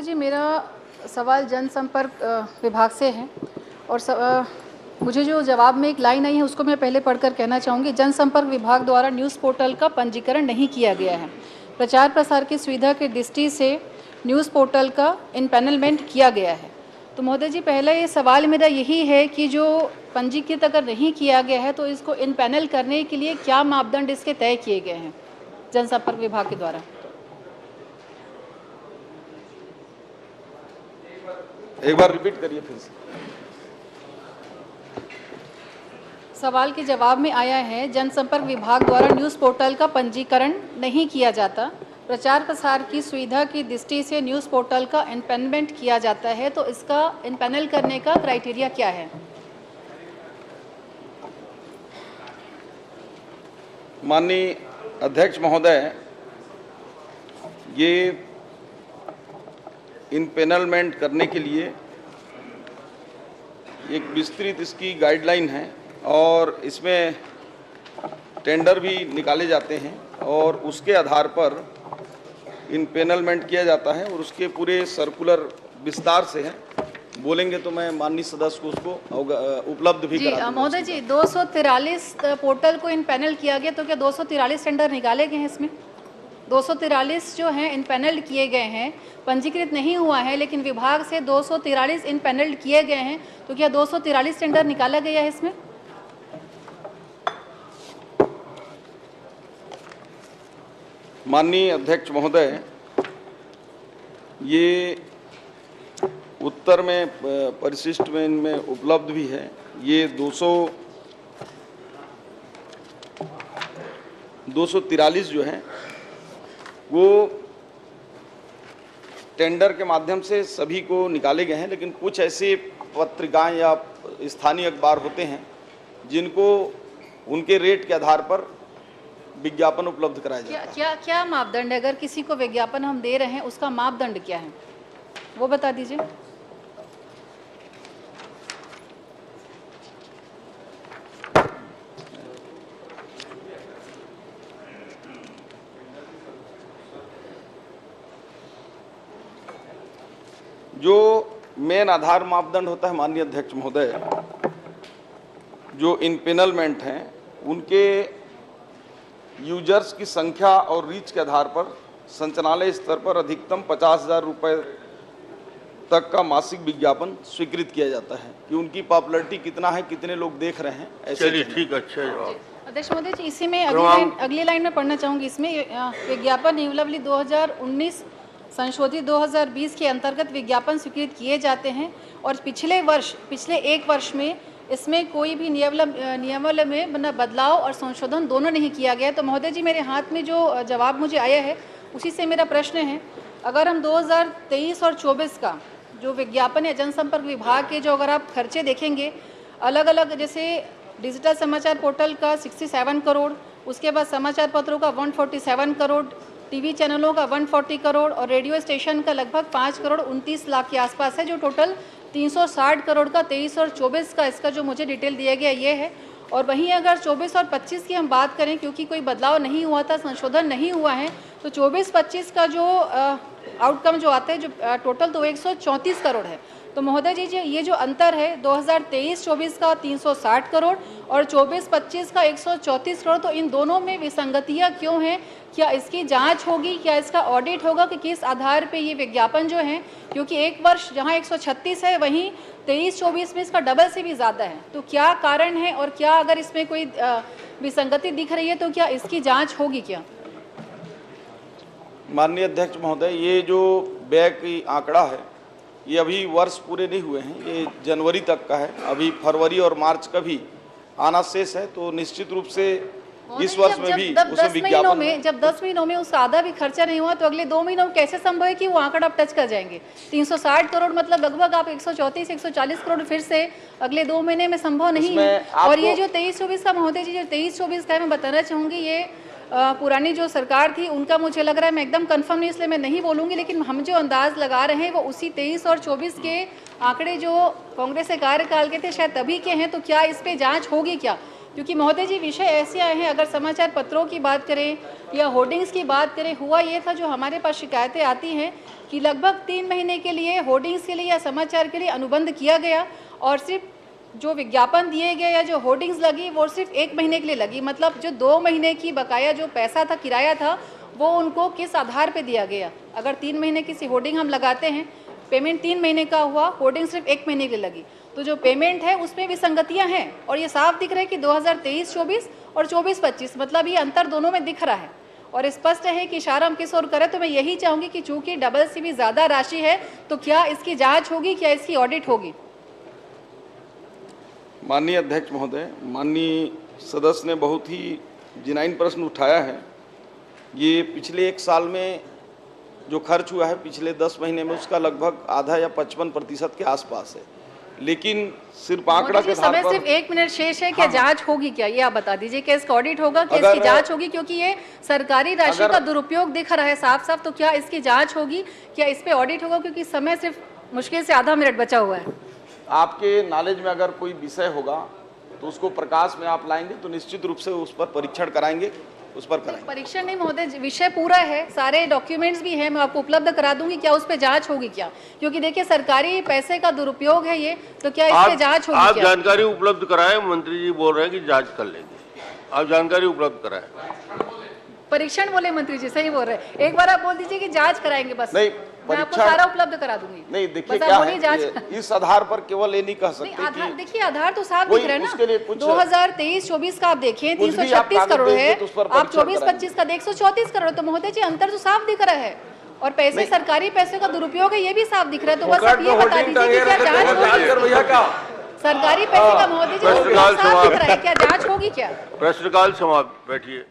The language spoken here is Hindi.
जी, मेरा सवाल जनसंपर्क विभाग से है और मुझे जो जवाब में एक लाइन आई है उसको मैं पहले पढ़कर कहना चाहूँगी। जनसंपर्क विभाग द्वारा न्यूज़ पोर्टल का पंजीकरण नहीं किया गया है। प्रचार प्रसार की सुविधा की दृष्टि से न्यूज़ पोर्टल का इनपैनलमेंट किया गया है। तो महोदय जी, पहला ये सवाल मेरा यही है कि जो पंजीकृत अगर नहीं किया गया है तो इसको इनपैनल करने के लिए क्या मापदंड इसके तय किए गए हैं जनसंपर्क विभाग के द्वारा? एक बार रिपीट करिए फिर से। सवाल के जवाब में आया है, जनसंपर्क विभाग द्वारा न्यूज़ पोर्टल का पंजीकरण नहीं किया जाता। प्रचार प्रसार की सुविधा की दृष्टि से न्यूज़ पोर्टल का इनपैनलमेंट किया जाता है, तो इसका इनपैनल करने का क्राइटेरिया क्या है? माननीय अध्यक्ष महोदय, ये इनपैनलमेंट करने के लिए एक विस्तृत इसकी गाइडलाइन है और इसमें टेंडर भी निकाले जाते हैं और उसके आधार पर इनपैनलमेंट किया जाता है और उसके पूरे सर्कुलर विस्तार से है। बोलेंगे तो मैं माननीय सदस्य को उसको उपलब्ध भी करा दूंगा। महोदय जी, 243 पोर्टल को इनपैनल किया गया, तो क्या 243 टेंडर निकाले गए हैं इसमें? 243 जो हैं इनपैनल्ड किए गए हैं, पंजीकृत नहीं हुआ है लेकिन विभाग से 243 इनपैनल्ड किए गए हैं, तो क्या 243 टेंडर निकाला गया है इसमें? माननीय अध्यक्ष महोदय, ये उत्तर में परिशिष्ट में इनमें उपलब्ध भी है। ये 243 जो है वो टेंडर के माध्यम से सभी को निकाले गए हैं, लेकिन कुछ ऐसे पत्रिकाएं या स्थानीय अखबार होते हैं जिनको उनके रेट के आधार पर विज्ञापन उपलब्ध कराया जाता है। क्या मापदंड है? अगर किसी को विज्ञापन हम दे रहे हैं, उसका मापदंड क्या है वो बता दीजिए। जो मेन आधार मापदंड होता है माननीय अध्यक्ष महोदय, जो इनपैनलमेंट हैं उनके यूजर्स की संख्या और रीच के आधार पर संचालनालय स्तर पर अधिकतम 50,000 रुपये तक का मासिक विज्ञापन स्वीकृत किया जाता है कि उनकी पॉपुलैरिटी कितना है, कितने लोग देख रहे हैं। ऐसे चलिए ठीक, अच्छा जवाब। अध्यक्ष महोदय जी, इसी में अगली लाइन में पढ़ना चाहूँगी। इसमें विज्ञापन नियमावली 2019 संशोधित 2020 के अंतर्गत विज्ञापन स्वीकृत किए जाते हैं और पिछले एक वर्ष में इसमें कोई भी नियमावली में बदलाव और संशोधन दोनों नहीं किया गया। तो महोदय जी, मेरे हाथ में जो जवाब मुझे आया है उसी से मेरा प्रश्न है, अगर हम 2023 और 24 का जो विज्ञापन या जनसंपर्क विभाग के जो अगर आप खर्चे देखेंगे, अलग अलग जैसे डिजिटल समाचार पोर्टल का 67 करोड़, उसके बाद समाचार पत्रों का 147 करोड़, टीवी चैनलों का 140 करोड़ और रेडियो स्टेशन का लगभग 5 करोड़ 29 लाख के आसपास है, जो टोटल 360 करोड़ का 23 और 24 का इसका जो मुझे डिटेल दिया गया ये है। और वहीं अगर 24 और 25 की हम बात करें, क्योंकि कोई बदलाव नहीं हुआ था, संशोधन नहीं हुआ है, तो 24-25 का जो आउटकम जो आता है जो टोटल तो 134 करोड़ है। तो महोदय जी, ये जो अंतर है 2023-24 का 360 करोड़ और 24-25 का 134 करोड़, तो इन दोनों में विसंगतियां क्यों हैं? क्या इसकी जांच होगी? क्या इसका ऑडिट होगा कि किस आधार पे ये विज्ञापन जो है, क्योंकि एक वर्ष जहां 136 है वहीं 23-24 में इसका डबल से भी ज़्यादा है, तो क्या कारण है? और क्या अगर इसमें कोई विसंगति दिख रही है तो क्या इसकी जाँच होगी क्या? माननीय अध्यक्ष महोदय, ये जो व्यय की आंकड़ा है ये अभी वर्ष पूरे नहीं हुए हैं, ये जनवरी तक का है। अभी फरवरी और मार्च का भी आना शेष है, तो निश्चित रूप से इस वर्ष में भी उसमें विज्ञापन जब 10 महीनों में उसका आधा भी खर्चा नहीं हुआ तो अगले 2 महीनों में कैसे संभव है कि वो आंकड़ा आप टच कर जाएंगे? 360 करोड़ मतलब लगभग आप 134-140 करोड़ फिर से अगले 2 महीने में संभव नहीं है। और ये जो 23-24 का महोदय जी, जो 23-24 का मैं बताना चाहूँगी, ये पुरानी जो सरकार थी उनका मुझे लग रहा है, मैं एकदम कंफर्म नहीं इसलिए मैं नहीं बोलूँगी, लेकिन हम जो अंदाज लगा रहे हैं वो उसी 23 और 24 के आंकड़े जो कांग्रेस के कार्यकाल के थे शायद तभी के हैं। तो क्या इस पर जाँच होगी क्या? क्योंकि महोदय जी विषय ऐसे आए हैं, अगर समाचार पत्रों की बात करें या होर्डिंग्स की बात करें, हुआ ये था जो हमारे पास शिकायतें आती हैं कि लगभग 3 महीने के लिए होर्डिंग्स के लिए या समाचार के लिए अनुबंध किया गया और सिर्फ जो विज्ञापन दिए गए या जो होर्डिंग्स लगी वो सिर्फ 1 महीने के लिए लगी। मतलब जो 2 महीने की बकाया जो पैसा था, किराया था, वो उनको किस आधार पे दिया गया? अगर 3 महीने की होर्डिंग हम लगाते हैं, पेमेंट 3 महीने का हुआ, होर्डिंग सिर्फ 1 महीने के लिए लगी, तो जो पेमेंट है उसमें विसंगतियां हैं और ये साफ दिख रहा है कि 2023-24 और 24-25 मतलब ये अंतर दोनों में दिख रहा है और स्पष्ट है कि इशारा हम किस ओर करें। तो मैं यही चाहूँगी कि चूंकि डबल से भी ज़्यादा राशि है तो क्या इसकी जाँच होगी, क्या इसकी ऑडिट होगी? माननीय अध्यक्ष महोदय, माननीय सदस्य ने बहुत ही जिनाइन प्रश्न उठाया है। ये पिछले 1 साल में जो खर्च हुआ है पिछले 10 महीने में, उसका लगभग आधा या 55% के आसपास है, लेकिन सिर्फ आंकड़ा के आधार समय पर। सिर्फ 1 मिनट शेष है, क्या जांच होगी? क्या ये आप बता दीजिए, क्या इसका ऑडिट होगा, क्या इसकी जांच होगी? क्योंकि ये सरकारी राशि का दुरुपयोग दिख रहा है साफ साफ, तो क्या इसकी जांच होगी, क्या इस पे ऑडिट होगा? क्योंकि समय सिर्फ मुश्किल से आधा मिनट बचा हुआ है। आपके नॉलेज में अगर कोई विषय होगा तो उसको प्रकाश में आप लाएंगे तो निश्चित रूप से उस पर परीक्षण कराएंगे, उस पर कराएंगे। परीक्षण नहीं महोदय, विषय पूरा है, सारे डॉक्यूमेंट्स भी हैं, मैं आपको उपलब्ध करा दूंगी। क्या उस पे जांच होगी क्या? क्योंकि देखिए सरकारी पैसे का दुरुपयोग है ये, तो क्या इस पे जांच होगी? आप जानकारी उपलब्ध कराएं, मंत्री जी बोल रहे हैं कि जांच कर लेंगे, आप जानकारी उपलब्ध कराएं। परीक्षण बोले मंत्री जी, सही बोल रहे हैं। एक बार आप बोल दीजिए कि जांच कराएंगे, बस नहीं, मैं आपको सारा उपलब्ध करा दूंगी। नहीं, देखिए बस क्या आप है बोलिए कि इस आधार पर केवल ये नहीं कह सकते आधार, कि देखिए आधार तो साफ कोई दिख रहा है उसके लिए ना। कुछ 2023-24 का आप देखिए कुछ भी आप 336 कागज करोड़ देंगे है, तो उस पर आप परीक्षण 24-25 का 134 करोड़, तो महोदय जी अंतर तो साफ दिख रहा है और पैसे सरकारी पैसे का दुरुपयोग है ये भी साफ दिख रहा है। तो बस आप ये बता दीजिए कि क्या जांच होगी सरकारी पैसे का? महोदय जी साफ दिख रहा है, क्या जांच होगी क्या? प्रश्नकाल समाप्त, बैठिए।